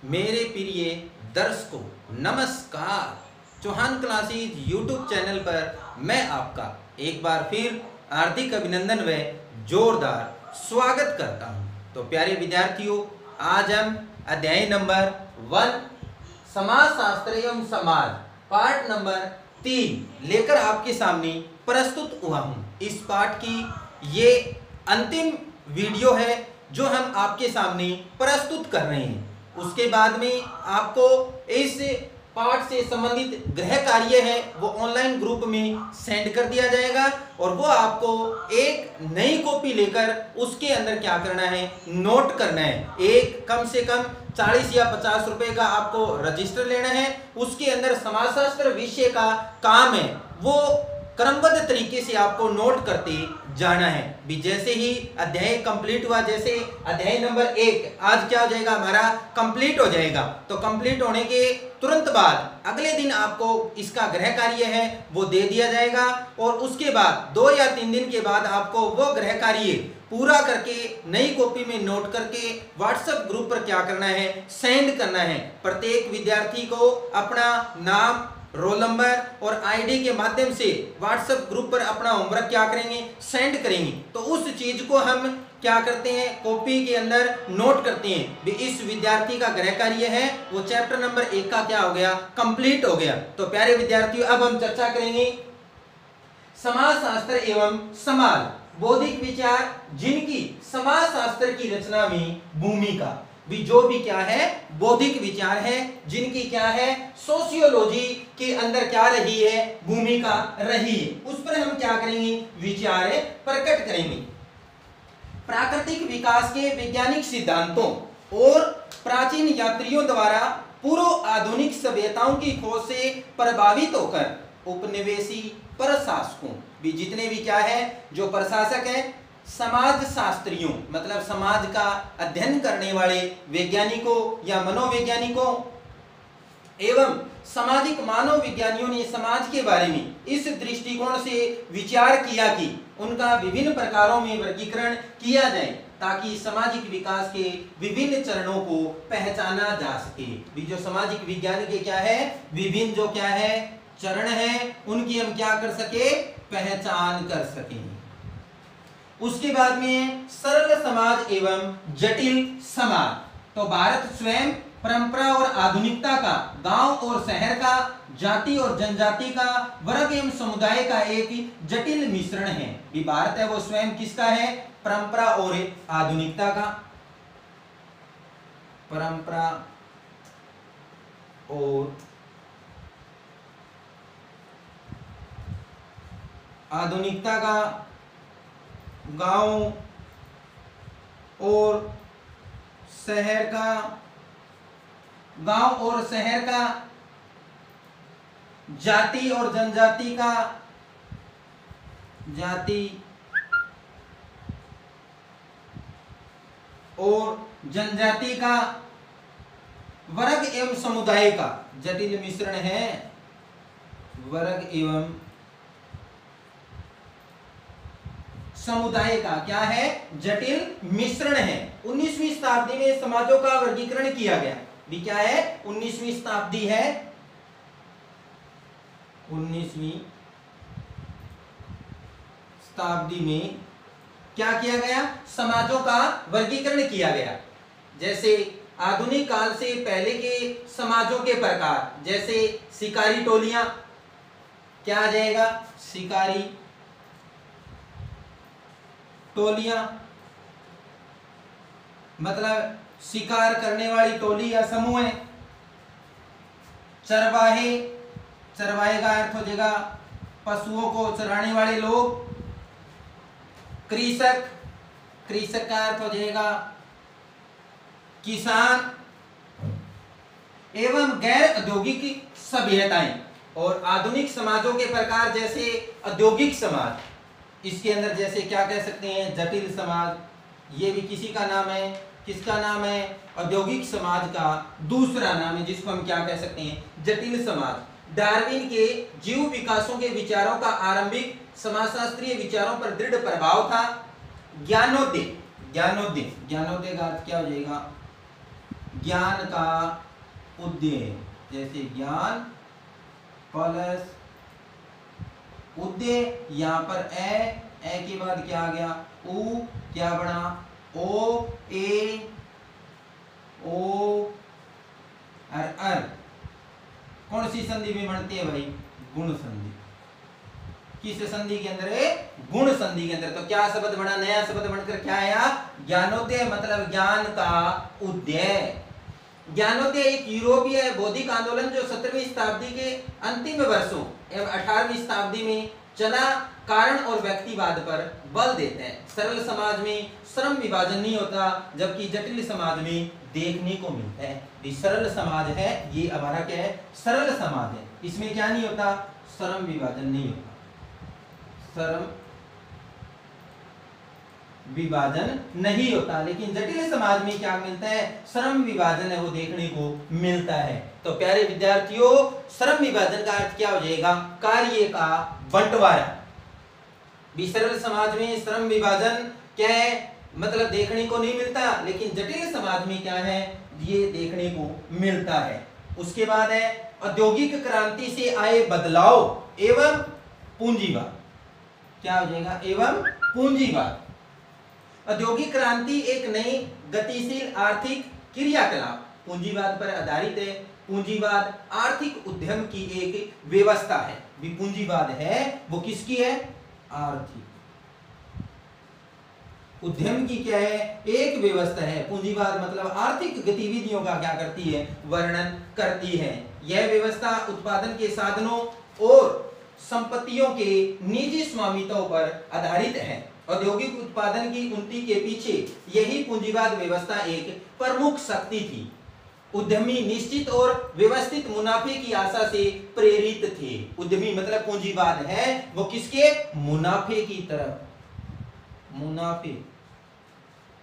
मेरे प्रिय दर्शकों नमस्कार। चौहान क्लासेज यूट्यूब चैनल पर मैं आपका एक बार फिर हार्दिक अभिनंदन व जोरदार स्वागत करता हूं। तो प्यारे विद्यार्थियों, आज हम अध्याय नंबर 1 समाज शास्त्र एवं समाज पाठ नंबर 3 लेकर आपके सामने प्रस्तुत हुआ हूं। इस पाठ की ये अंतिम वीडियो है जो हम आपके सामने प्रस्तुत कर रहे हैं। उसके बाद में आपको इस पाठ से संबंधित गृह कार्य है वो ऑनलाइन ग्रुप में सेंड कर दिया जाएगा और वो आपको एक नई कॉपी लेकर उसके अंदर क्या करना है, नोट करना है। एक कम से कम 40 या 50 रुपए का आपको रजिस्टर लेना है। उसके अंदर समाजशास्त्र विषय का काम है वो क्रमबद्ध तरीके से आपको नोट करते जाना है। भी जैसे ही अध्याय कंप्लीट हुआ, जैसे अध्याय नंबर 1 आज क्या हो जाएगा, हमारा कंप्लीट हो जाएगा। तो कंप्लीट होने के तुरंत बाद अगले दिन आपको इसका गृह कार्य है वो दे दिया जाएगा और उसके बाद 2 या 3 दिन के बाद आपको वो गृह कार्य पूरा करके नई कॉपी में नोट करके व्हाट्सएप ग्रुप पर क्या करना है, सेंड करना है। प्रत्येक विद्यार्थी को अपना नाम, रोल नंबर और आईडी के माध्यम से व्हाट्सएप ग्रुप पर अपना होमवर्क क्या करेंगे, सेंड करेंगे। तो उस चीज को हम क्या करते हैं, कॉपी के अंदर नोट करते हैं। भी इस विद्यार्थी का गृह कार्य है वो चैप्टर नंबर 1 का क्या हो गया, कंप्लीट हो गया। तो प्यारे विद्यार्थियों, अब हम चर्चा करेंगे समाज शास्त्र एवं समाज बौद्धिक विचार जिनकी समाज शास्त्र की रचना में भूमिका। भी जो भी क्या है, बौद्धिक विचार है जिनकी क्या है, सोशियोलॉजी के अंदर क्या रही है, भूमिका रही है, उस पर हम क्या करेंगे, विचार प्रकट करेंगे। प्राकृतिक विकास के वैज्ञानिक सिद्धांतों और प्राचीन यात्रियों द्वारा पूर्व आधुनिक सभ्यताओं की खोज से प्रभावित होकर उपनिवेशी प्रशासकों, भी जितने भी क्या है, जो प्रशासक है, समाज शास्त्रियों मतलब समाज का अध्ययन करने वाले वैज्ञानिकों या मनोवैज्ञानिकों एवं सामाजिक मानव विज्ञानियों ने समाज के बारे में इस दृष्टिकोण से विचार किया कि उनका विभिन्न प्रकारों में वर्गीकरण किया जाए ताकि सामाजिक विकास के विभिन्न चरणों को पहचाना जा सके। जो सामाजिक विज्ञान के क्या है, विभिन्न जो क्या है चरण है उनकी हम क्या कर सके, पहचान कर सकें। उसके बाद में सरल समाज एवं जटिल समाज। तो भारत स्वयं परंपरा और आधुनिकता का, गांव और शहर का, जाति और जनजाति का, वर्ग एवं समुदाय का एक जटिल मिश्रण है। ये भारत है वो स्वयं किसका है, परंपरा और आधुनिकता का, परंपरा और आधुनिकता का, गांव और शहर का, गांव और शहर का, जाति और जनजाति का, जाति और जनजाति का, वर्ग एवं समुदाय का जटिल मिश्रण है, वर्ग एवं समुदाय का क्या है, जटिल मिश्रण है। 19वीं शताब्दी में समाजों का वर्गीकरण किया गया। भी क्या है, 19वीं शताब्दी है, 19वीं शताब्दी में क्या किया गया, समाजों का वर्गीकरण किया गया। जैसे आधुनिक काल से पहले के समाजों के प्रकार, जैसे शिकारी टोलियां, क्या आ जाएगा, शिकारी टोलियां मतलब शिकार करने वाली टोली या समूह है। चरवाहे, चरवाहे का अर्थ हो जाएगा पशुओं को चराने वाले लोग। कृषक, कृषक का अर्थ हो जाएगा किसान। एवं गैर औद्योगिक सभ्यताएं और आधुनिक समाजों के प्रकार, जैसे औद्योगिक समाज, इसके अंदर जैसे क्या कह सकते हैं, जटिल समाज, ये भी किसी का नाम है, किसका नाम है, औद्योगिक समाज का दूसरा नाम है जिसको हम क्या कह सकते हैं, जटिल समाज। डार्विन के जीव विकासों के विचारों का आरंभिक समाजशास्त्रीय विचारों पर दृढ़ प्रभाव था। ज्ञानोदय, ज्ञानोदय, ज्ञानोदय का अर्थ क्या हो जाएगा, ज्ञान का उदय, जैसे ज्ञान प्लस उदय, यहाँ पर ए के बाद क्या आ गया, उ क्या बना, ओ ए ओ और अर। कौन सी संधि में बनती है भाई, गुण संधि। किस संधि के अंदर है, गुण संधि के अंदर। तो क्या शब्द बना, नया शब्द बनकर क्या आया, ज्ञानोदय, मतलब ज्ञान का उदय। ज्ञानोदय एक यूरोपीय बौद्धिक आंदोलन जो 17वीं शताब्दी के अंतिम वर्षों एवं 18वीं शताब्दी में चला, कारण और व्यक्तिवाद पर बल देते हैं। सरल समाज में श्रम विभाजन नहीं होता, जबकि जटिल समाज में देखने को मिलता है। ये सरल समाज है, ये हमारा क्या है, सरल समाज है, इसमें क्या नहीं होता, श्रम विभाजन नहीं होता, श्रम विभाजन नहीं होता। लेकिन जटिल समाज में क्या मिलता है, श्रम विभाजन है, वो देखने को मिलता है। तो प्यारे विद्यार्थियों, श्रम विभाजन का अर्थ क्या हो जाएगा, कार्य का बंटवारा। सरल समाज में श्रम विभाजन क्या है, मतलब देखने को नहीं मिलता, लेकिन जटिल समाज में क्या है, ये देखने को मिलता है। उसके बाद है औद्योगिक क्रांति से आए बदलाव एवं पूंजीवाद। क्या हो जाएगा, एवं पूंजीवाद। औद्योगिक क्रांति एक नई गतिशील आर्थिक क्रियाकलाप पूंजीवाद पर आधारित है। पूंजीवाद आर्थिक उद्यम की एक व्यवस्था है। पूंजीवाद है वो किसकी है, आर्थिक उद्यम की क्या है, एक व्यवस्था है। पूंजीवाद मतलब आर्थिक गतिविधियों का क्या करती है, वर्णन करती है। यह व्यवस्था उत्पादन के साधनों और संपत्तियों के निजी स्वामित्व पर आधारित है। औद्योगिक उत्पादन की उन्नति के पीछे यही पूंजीवाद व्यवस्था एक प्रमुख शक्ति थी। उद्यमी निश्चित और व्यवस्थित मुनाफे की आशा से प्रेरित थे। उद्यमी मतलब पूंजीवाद है वो किसके, मुनाफे की तरफ,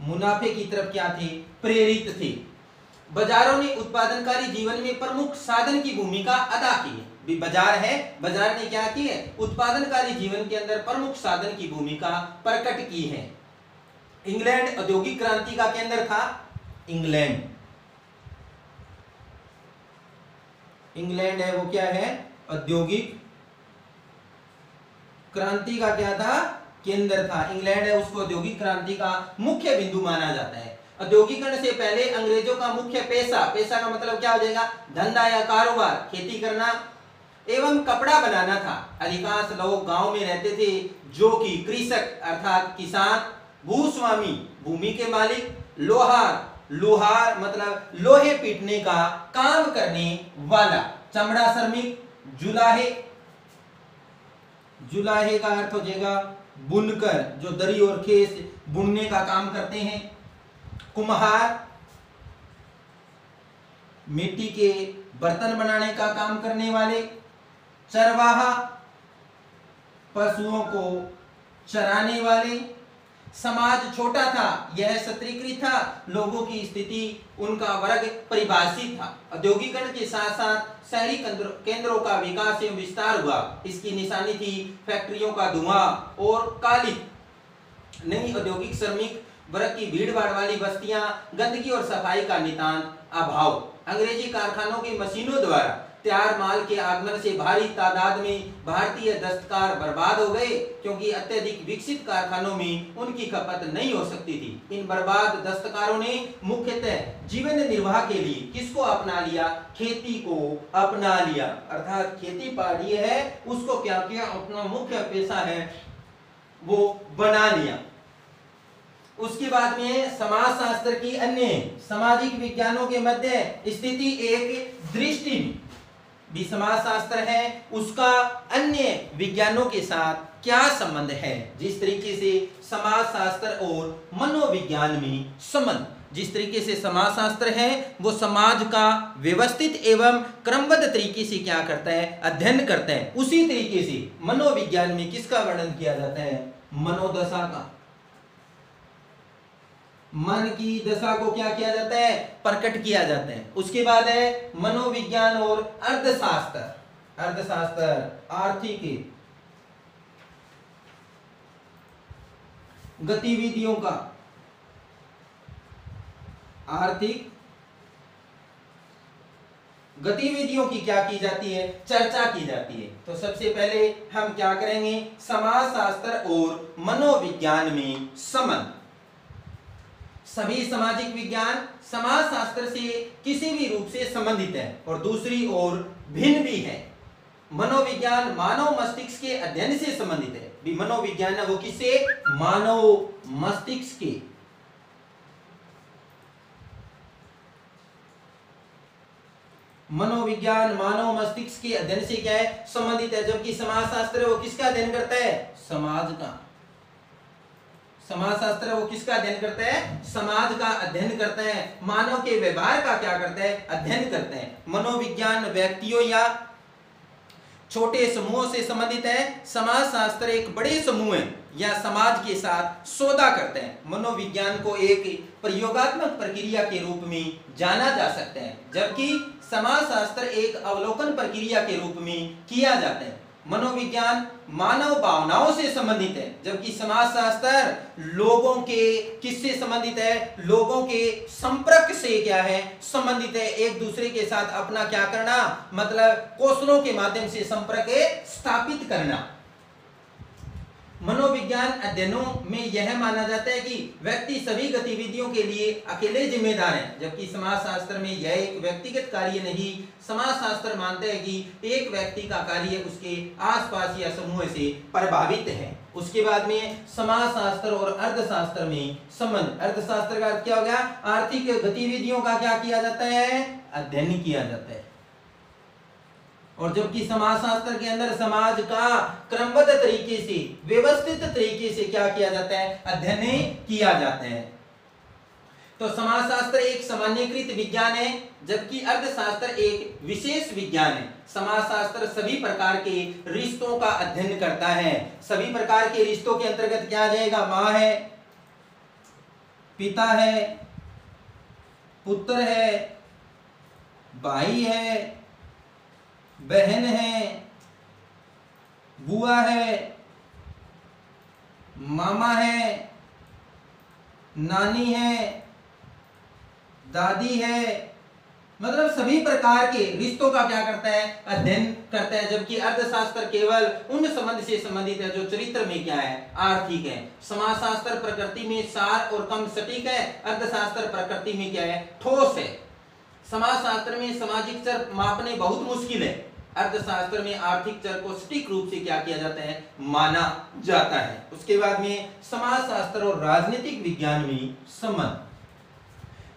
मुनाफे की तरफ क्या थे, प्रेरित थे। बाजारों ने उत्पादनकारी जीवन में प्रमुख साधन की भूमिका अदा की है। भी बाजार है, बाजार ने क्या की है, उत्पादनकारी जीवन के अंदर प्रमुख साधन की भूमिका प्रकट की है। इंग्लैंड औद्योगिक क्रांति का केंद्र था। इंग्लैंड है वो क्या है, औद्योगिक क्रांति का क्या था, केंद्र था। इंग्लैंड है उसको औद्योगिक क्रांति का मुख्य बिंदु माना जाता है। औद्योगिकरण से पहले अंग्रेजों का मुख्य पेशा का मतलब क्या हो जाएगा, धंधा या कारोबार, खेती करना एवं कपड़ा बनाना था। अधिकांश लोग गांव में रहते थे, जो कि कृषक अर्थात किसान, भूस्वामी भूमि के मालिक, लोहार मतलब लोहे पीटने का काम करने वाला, चमड़ा श्रमिक, जुलाहे का अर्थ हो जाएगा बुनकर, जो दरी और खेस बुनने का काम करते हैं, कुम्हार, मिट्टी के बर्तन बनाने का काम करने वाले, चरवाहा, पशुओं को चराने वाले। समाज छोटा था, यह सत्रीकृत था, लोगों की स्थिति, उनका वर्ग परिभाषित था। औद्योगिकरण के साथ साथ शहरी केंद्रों का विकास एवं विस्तार हुआ। इसकी निशानी थी फैक्ट्रियों का धुआं और काली। नई औद्योगिक श्रमिक वर्ग की भीड़ भाड़ वाली बस्तियां, गंदगी और सफाई का नितांत अभाव। अंग्रेजी कारखानों की मशीनों द्वारा तैयार माल के आगमन से भारी तादाद में भारतीय दस्तकार बर्बाद हो गए, क्योंकि अत्यधिक विकसित कारखानों में उनकी खपत नहीं हो सकती थी। इन बर्बाद दस्तकारों ने मुख्यतः जीवन निर्वाह के लिए किसको अपना लिया, खेती को अपना लिया, अर्थात खेती बाड़ी है उसको क्या किया, अपना मुख्य पेशा है वो बना लिया। उसके बाद में समाज शास्त्र की अन्य सामाजिक विज्ञानों के मध्य स्थिति एक दृष्टि भी समाज शास्त्र है उसका अन्य विज्ञानों के साथ क्या संबंध है। जिस तरीके से समाज शास्त्र और मनोविज्ञान में संबंध, जिस तरीके से समाज शास्त्र है वो समाज का व्यवस्थित एवं क्रमबद्ध तरीके से क्या करता है, अध्ययन करता है, उसी तरीके से मनोविज्ञान में किसका वर्णन किया जाता है, मनोदशा का। मन की दशा को क्या किया जाता है, प्रकट किया जाता है। उसके बाद है मनोविज्ञान और अर्थशास्त्र आर्थिक गतिविधियों का, आर्थिक गतिविधियों की क्या की जाती है, चर्चा की जाती है। तो सबसे पहले हम क्या करेंगे, समाजशास्त्र और मनोविज्ञान में संबंध। सभी सामाजिक विज्ञान समाजशास्त्र से किसी भी रूप से संबंधित है और दूसरी ओर भिन्न भी है। मनोविज्ञान मानव मस्तिष्क के अध्ययन से संबंधित है। मनोविज्ञान है वो किससे, मानव मस्तिष्क के। मनोविज्ञान मानव मस्तिष्क के अध्ययन से क्या है, संबंधित है। जबकि समाजशास्त्र वो किसका अध्ययन करता है, समाज का। समाजशास्त्र वो किसका अध्ययन करता है, समाज का अध्ययन करते हैं। मानव के व्यवहार का क्या करते हैं, अध्ययन करते हैं। मनोविज्ञान व्यक्तियों या छोटे समूहों से संबंधित है। समाजशास्त्र एक बड़े समूह या समाज के साथ सौदा करते हैं। मनोविज्ञान को एक प्रयोगात्मक प्रक्रिया के रूप में जाना जा सकता है, जबकि समाजशास्त्र एक अवलोकन प्रक्रिया के रूप में किया जाता है। मनोविज्ञान मानव भावनाओं से संबंधित है, जबकि समाजशास्त्र लोगों के किससे संबंधित है, लोगों के संपर्क से क्या है, संबंधित है। एक दूसरे के साथ अपना क्या करना, मतलब कौशलों के माध्यम से संपर्क स्थापित करना। मनोविज्ञान अध्ययनों में यह माना जाता है कि व्यक्ति सभी गतिविधियों के लिए अकेले जिम्मेदार है, जबकि समाजशास्त्र में यह एक व्यक्तिगत कार्य नहीं। समाजशास्त्र मानते हैं कि एक व्यक्ति का कार्य उसके आसपास या समूह से प्रभावित है। उसके बाद में समाजशास्त्र और अर्थशास्त्र में संबंध। अर्थशास्त्र का अर्थ क्या हो गया, आर्थिक गतिविधियों का क्या किया जाता है, अध्ययन किया जाता है। और जबकि समाजशास्त्र के अंदर समाज का क्रमबद्ध तरीके से, व्यवस्थित तरीके से क्या किया जाता है, अध्ययन किया जाता है। तो समाजशास्त्र एक सामान्यीकृत विज्ञान है, जबकि अर्थशास्त्र एक विशेष विज्ञान है। समाजशास्त्र सभी प्रकार के रिश्तों का अध्ययन करता है। सभी प्रकार के रिश्तों के अंतर्गत क्या आ जाएगा, माँ है, पिता है, पुत्र है, भाई है, बहन है, बुआ है, मामा है, नानी है, दादी है। मतलब सभी प्रकार के रिश्तों का क्या करता है, अध्ययन करता है। जबकि अर्थशास्त्र केवल उन संबंध से संबंधित है जो चरित्र में क्या है, आर्थिक है। समाजशास्त्र प्रकृति में सार और कम सटीक है, अर्थशास्त्र प्रकृति में क्या है, ठोस है। समाजशास्त्र में सामाजिक चर मापने बहुत मुश्किल है, अर्थशास्त्र में आर्थिक चर को सटीक रूप से क्या किया जाता है, माना जाता है। उसके बाद में समाजशास्त्र और राजनीतिक विज्ञान में संबंध।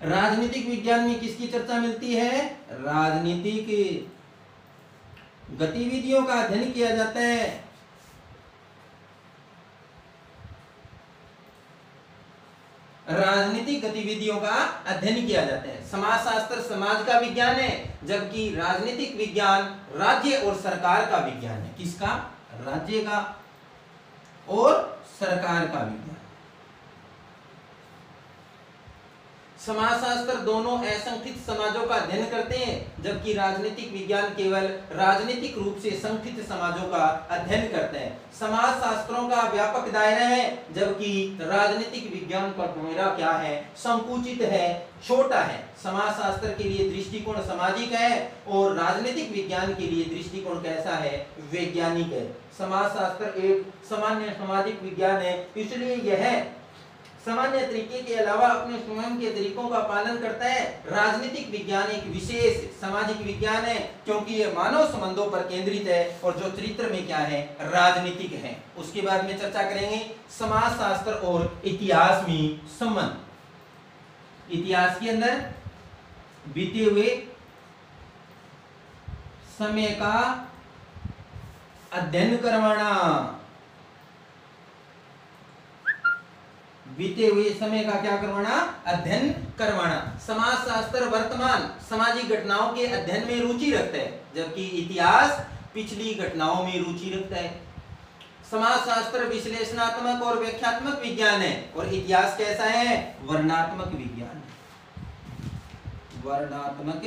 राजनीतिक विज्ञान में किसकी चर्चा मिलती है, राजनीतिक गतिविधियों का अध्ययन किया जाता है। राजनीतिक गतिविधियों का अध्ययन किया जाता है। समाजशास्त्र समाज का विज्ञान है, जबकि राजनीतिक विज्ञान राज्य और सरकार का विज्ञान है। किसका, राज्य का और सरकार का विज्ञान। समाजशास्त्र दोनों असंगठित समाजों का अध्ययन करते हैं, जबकि राजनीतिक विज्ञान केवल राजनीतिक रूप से संगठित समाजों का अध्ययन करते हैं। समाजशास्त्रों का व्यापक दायरा है, जबकि राजनीतिक विज्ञान का दायरा क्या है, संकुचित है, छोटा है। समाजशास्त्र के लिए दृष्टिकोण सामाजिक है और राजनीतिक विज्ञान के लिए दृष्टिकोण कैसा है, वैज्ञानिक है। समाजशास्त्र एक सामान्य सामाजिक विज्ञान है, इसलिए यह सामान्य तरीके के अलावा अपने स्वयं के तरीकों का पालन करता है। राजनीतिक विज्ञान एक विशेष सामाजिक विज्ञान है, क्योंकि यह मानव संबंधों पर केंद्रित है और जो चरित्र में क्या है, राजनीतिक है। उसके बाद में चर्चा करेंगे समाजशास्त्र और इतिहास में संबंध। इतिहास के अंदर बीते हुए समय का अध्ययन करवाना, बीते हुए समय का क्या करवाना, अध्ययन करवाना। समाजशास्त्र वर्तमान सामाजिक घटनाओं के अध्ययन में रुचि रखता है, जबकि इतिहास पिछली घटनाओं में रुचि रखता है। समाजशास्त्र विश्लेषणात्मक और व्याख्यात्मक विज्ञान है और इतिहास कैसा है, वर्णनात्मक विज्ञान। वर्णनात्मक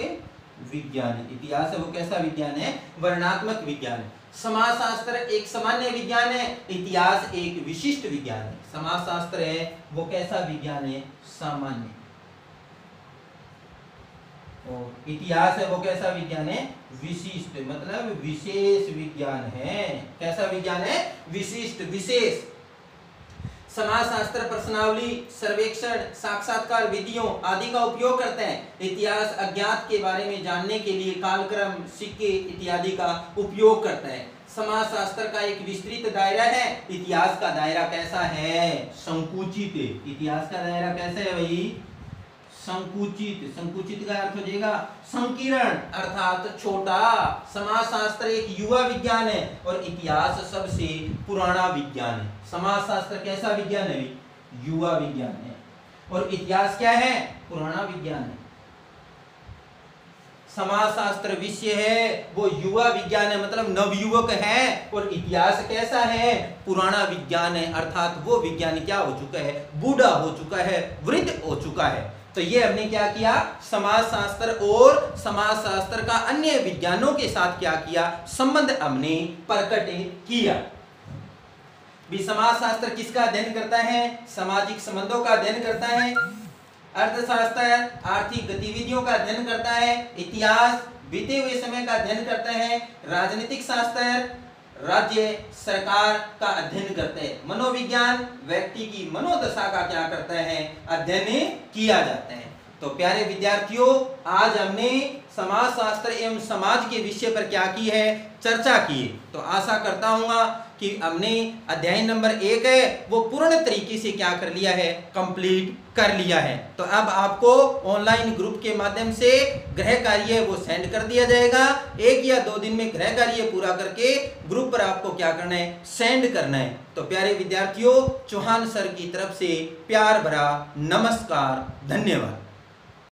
विज्ञान इतिहास है वो कैसा विज्ञान है, वर्णनात्मक विज्ञान है। समाजशास्त्र एक सामान्य विज्ञान है, इतिहास एक विशिष्ट विज्ञान है। समाजशास्त्र है वो कैसा विज्ञान है, सामान्य, और इतिहास है वो कैसा विज्ञान है? विशिष्ट, मतलब विशेष विज्ञान है। कैसा विज्ञान है? विशिष्ट, विशेष। समाजशास्त्र प्रश्नावली, सर्वेक्षण, साक्षात्कार विधियों आदि का उपयोग करते हैं। इतिहास अज्ञात के बारे में जानने के लिए कालक्रम, सिक्के इत्यादि का उपयोग करते हैं। समाजशास्त्र का एक विस्तृत दायरा है। इतिहास का दायरा कैसा है? संकुचित। इतिहास का दायरा कैसा है भाई? संकुचित। संकुचित का अर्थ हो जाएगा संकीर्ण, अर्थात छोटा। समाजशास्त्र एक युवा विज्ञान है और इतिहास सबसे पुराना विज्ञान है। समाजशास्त्र कैसा विज्ञान है? युवा विज्ञान है। और इतिहास क्या है? पुराना विज्ञान है। समाजशास्त्र विषय है वो युवा विज्ञान है, मतलब नवयुवक है। और इतिहास कैसा है? पुराना विज्ञान है, अर्थात वो विज्ञान क्या हो चुका है? बूढ़ा हो चुका है, वृद्ध हो चुका है। तो ये हमने क्या किया? समाजशास्त्र और समाजशास्त्र का अन्य विज्ञानों के साथ क्या किया? संबंध हमने प्रकट किया। भी समाजशास्त्र किसका अध्ययन करता है? सामाजिक संबंधों का अध्ययन करता है। अर्थशास्त्र आर्थिक गतिविधियों का अध्ययन करता है। इतिहास बीते हुए समय का अध्ययन करता है। राजनीतिक शास्त्र राज्य सरकार का अध्ययन करते हैं। मनोविज्ञान व्यक्ति की मनोदशा का क्या करता है? अध्ययन किया जाता है। तो प्यारे विद्यार्थियों, आज हमने समाजशास्त्र एवं समाज के विषय पर क्या की है? चर्चा की। तो आशा करता हूँ कि हमने अध्याय नंबर 1 है वो पूर्ण तरीके से क्या कर लिया है? कंप्लीट कर लिया है। तो अब आपको ऑनलाइन ग्रुप के माध्यम से गृह कार्य वो सेंड कर दिया जाएगा। 1 या 2 दिन में गृह कार्य पूरा करके ग्रुप पर आपको क्या करना है? सेंड करना है। तो प्यारे विद्यार्थियों, चौहान सर की तरफ से प्यार भरा नमस्कार, धन्यवाद।